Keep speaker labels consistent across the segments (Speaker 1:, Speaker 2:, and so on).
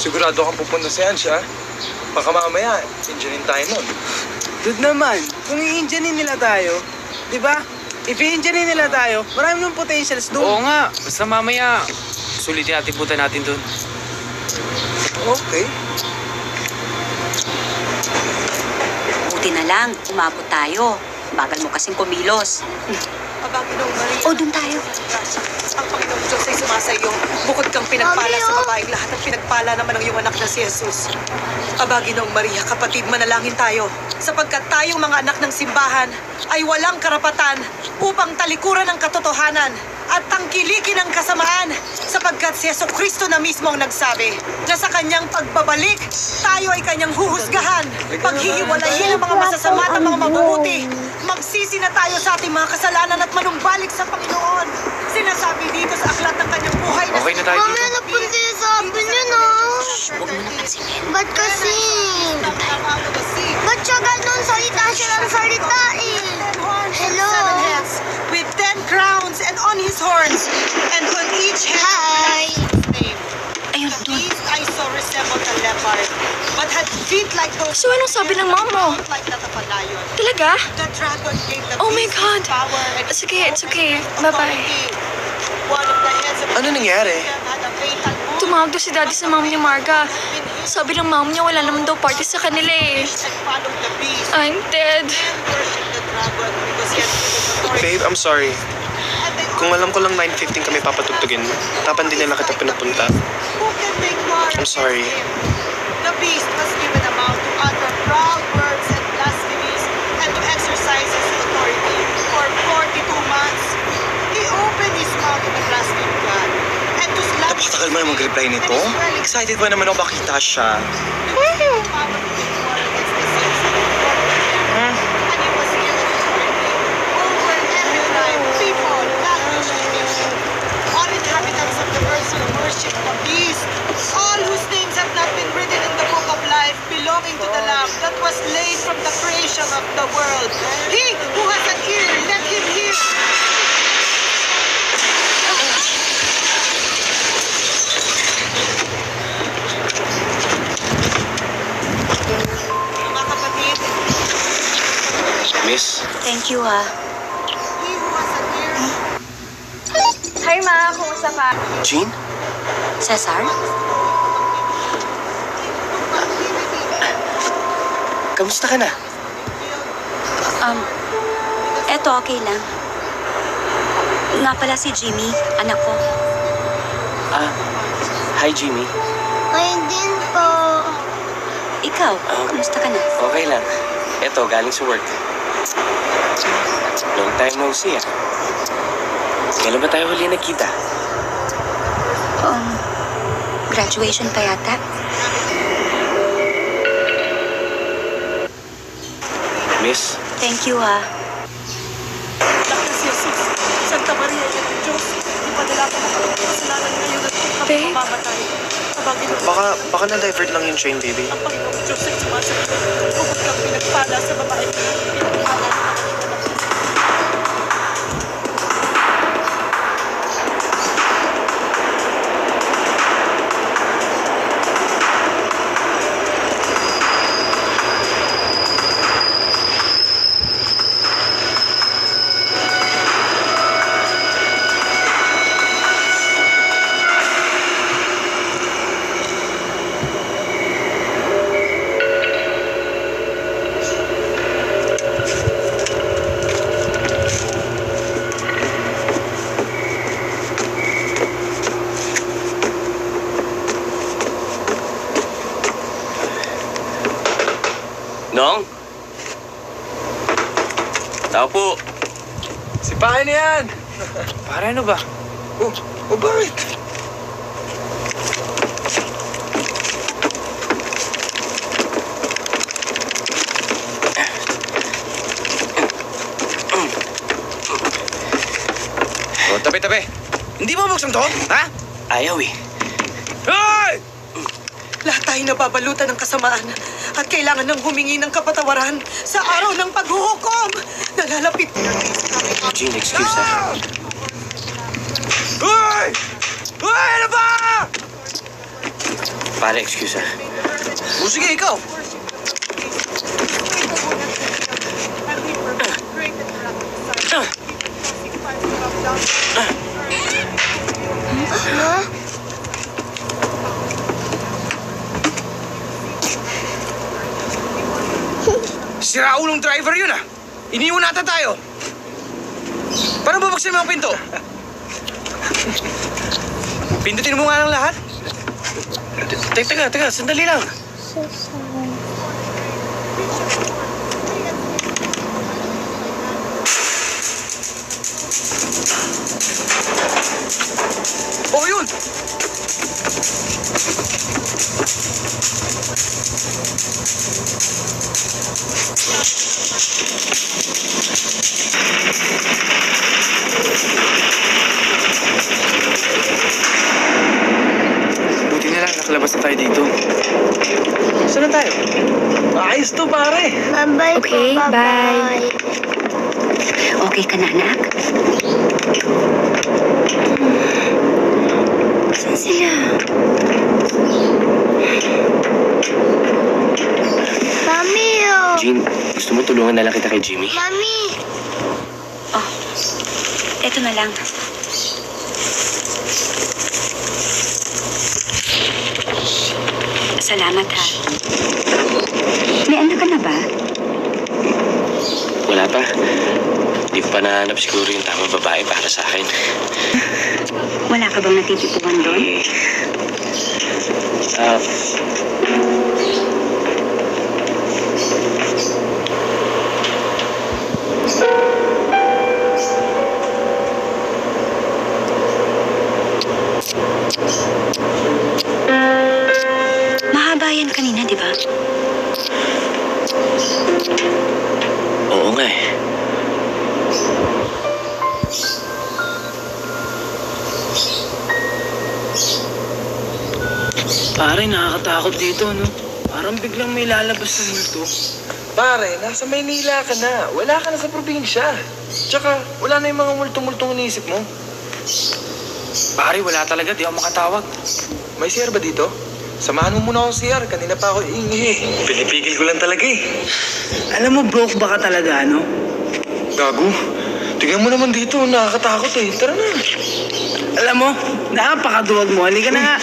Speaker 1: Sigurado kang pupunta sa yan siya. Baka mamaya, enginein tayo nun.
Speaker 2: Dude naman, kung i-enginein nila tayo, di ba? If i-enginein nila tayo, marami ng potentials doon.
Speaker 3: Oo nga, basta mamaya, sulitin natin punta natin doon.
Speaker 1: Okay.
Speaker 4: Buti na lang, umabot tayo. Bagal mo kasing kumilos.
Speaker 5: Aba, Ginoong Maria.
Speaker 4: O, doon tayo.
Speaker 5: Ang Panginoong Diyos ay sumasayo. Bukod kang pinagpala sa babaeng lahat at pinagpala naman ang iyong anak na si Jesus. Aba, Ginoong Maria, kapatid, manalangin tayo. Sapagkat tayong mga anak ng simbahan ay walang karapatan upang talikuran ang katotohanan at tangkilikin ang kasamaan sapagkat si Jesucristo na mismo ang nagsabi na sa kanyang pagbabalik, tayo ay kanyang huhusgahan. Paghihiwalayin ang mga masasama at ang mga mabubuti. Magsisi na tayo sa ating mga kasalanan at manumbalik sa Panginoon. Sinasabi dito sa aklat ng kanyang buhay na
Speaker 3: Okay na tayo dito.
Speaker 6: Ano po sinasabi niyo, no?
Speaker 4: Huwag mo na pansinin.
Speaker 6: Ba't kasi? Ba't siya ganun? Salita siya ng salita eh. Hello?
Speaker 5: With 10 crowns and on his horns, and on each head
Speaker 6: Hi!
Speaker 5: his name.
Speaker 4: Ayun,
Speaker 5: The
Speaker 4: doon.
Speaker 5: beast I saw resembled a leopard, but had feet like those.
Speaker 7: So, anong sabi ng mom mo?
Speaker 5: Like that of a lion.
Speaker 7: Talaga?
Speaker 5: The dragon gave the
Speaker 7: Oh my
Speaker 5: beast
Speaker 7: God.
Speaker 5: power and
Speaker 7: It's okay, it's okay. Bye-bye.
Speaker 5: authority. One of the heads of
Speaker 1: Ano nangyari?
Speaker 5: had a fatal wound.
Speaker 7: Tumawag daw si daddy sa mom ni Marga. Sabi ng mom niya wala naman daw party sa kanila eh.
Speaker 5: And followed the beast
Speaker 7: I'm dead.
Speaker 5: and worshipped the dragon because he had given authority.
Speaker 8: Babe, I'm sorry.
Speaker 5: And they
Speaker 8: Kung alam ko lang 9:15 kami papatugtugin, dapat din nila kita pinapunta.
Speaker 5: Who can make war
Speaker 8: I'm sorry.
Speaker 5: against him? The beast was given a mouth to utter proud words and blasphemies and to exercise his authority. For 42 months, he opened his mouth to blaspheme God and to slap
Speaker 1: Napakatagal mo na mag-reply nito. Excited pa naman ako makita siya.
Speaker 5: power to make war against the sins of the Lord. And he was given authority over every tribe, people, language, and nation. All inhabitants of the earth will worship the beast. All whose names have not been written in the book of life belonging to the Lamb that was slain from the creation of the world. He who has an ear, let him hear. Mga kapatid,
Speaker 8: Miss,
Speaker 4: Thank you, ha.
Speaker 5: he who has an ear,
Speaker 7: Hi ma, kumusta ka?
Speaker 8: Jean?
Speaker 4: Cesar?
Speaker 8: Kamusta ka na?
Speaker 4: Eto, okay lang. Nga pala si Jimmy, anak ko.
Speaker 8: Hi, Jimmy.
Speaker 6: Ngayon din po.
Speaker 4: Ikaw, kamusta ka na?
Speaker 8: Okay lang. Eto, galing sa work. Long time no see, ah. Kailan ba tayo huli nagkita?
Speaker 4: Graduation pa yata.
Speaker 8: Miss,
Speaker 4: Thank you, ha.
Speaker 5: Dr. Jesus, Santa Maria, Ina ng Diyos, ipadala ko ang kasalanan ngayon at kung kami
Speaker 7: Babe.
Speaker 5: mamamatay. Tabagin mo
Speaker 8: baka na-divert lang yung train, baby.
Speaker 5: ang Panginoong Diyos ay sumasagot. Bukod kang pinagpala sa babae. Pinagpala sa mga anak.
Speaker 8: Nong? Tao po.
Speaker 1: Si Pahay na yan!
Speaker 3: Pare, ano ba?
Speaker 1: Oh, bakit? Oh, tabi-tabi. Hindi mo buksan to? Ha?
Speaker 8: Ayaw eh.
Speaker 1: Hoy!
Speaker 5: Lahat tayo nababalutan ng kasamaan at kailangan ng humingi ng kapatawaran sa araw ng paghuhukom. Nalalapit.
Speaker 8: Jean, excuse ah.
Speaker 1: Hoy! Hoy, ano ba?
Speaker 8: Pare, excuse ah.
Speaker 1: O sige, ikaw.
Speaker 6: Ha?
Speaker 1: Siraulong driver yun ah. Iniwan nata tayo. Paano babaksin mo ang pinto? Pindutin mo nga lang lahat. Teka, sandali lang. Oh, yun!
Speaker 3: Buti na lang, nakalabas na tayo dito.
Speaker 1: Saan na tayo? Ayos to, pare.
Speaker 6: Bye-bye
Speaker 4: Okay,
Speaker 6: po,
Speaker 4: bye. Okay ka na, anak? Saan sila?
Speaker 6: Mami, oh.
Speaker 8: Jean, gusto mo tulungan na lang kita kay Jimmy?
Speaker 6: Mami.
Speaker 4: Oh, eto na lang. Salamat, ha. May anak ka na ba?
Speaker 8: Wala pa. Di ko pa nahanap siguro yung tamang babae para sa akin.
Speaker 4: Wala ka bang natitipuan doon?
Speaker 8: Ah,
Speaker 4: Mahaba yan kanina, di ba?
Speaker 8: oo nga eh.
Speaker 2: Pare, nakakatakot dito, no? Parang biglang may lalabas na multo.
Speaker 1: Pare, nasa Maynila ka na. Wala ka na sa probinsya. Tsaka, wala na yung mga multong-multong iniisip mo.
Speaker 3: Pare, wala talaga. Di ako makatawag.
Speaker 1: May CR ba dito? Samahan mo muna ako sa CR. Kanina pa ako iingi. Pinipigil ko lang talaga eh.
Speaker 2: Alam mo, broke ba ka talaga, no?
Speaker 1: Gago. Tingnan mo naman dito. Nakakatakot eh. Tara na.
Speaker 2: Alam mo, napakaduwag mo. Halika na nga.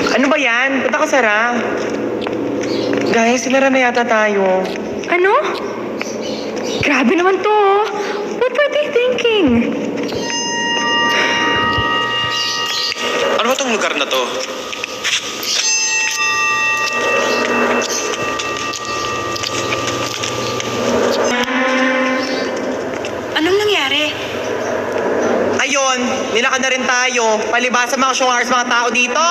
Speaker 9: Ano ba yan? Punta ka, Sarah. Guys, sinara na yata tayo.
Speaker 7: Ano? Grabe naman to. What were they thinking?
Speaker 1: Ano ba tong lugar na to?
Speaker 4: Anong nangyari?
Speaker 9: Ayun, nilakad na rin tayo. Palibasa mga syungars mga tao dito.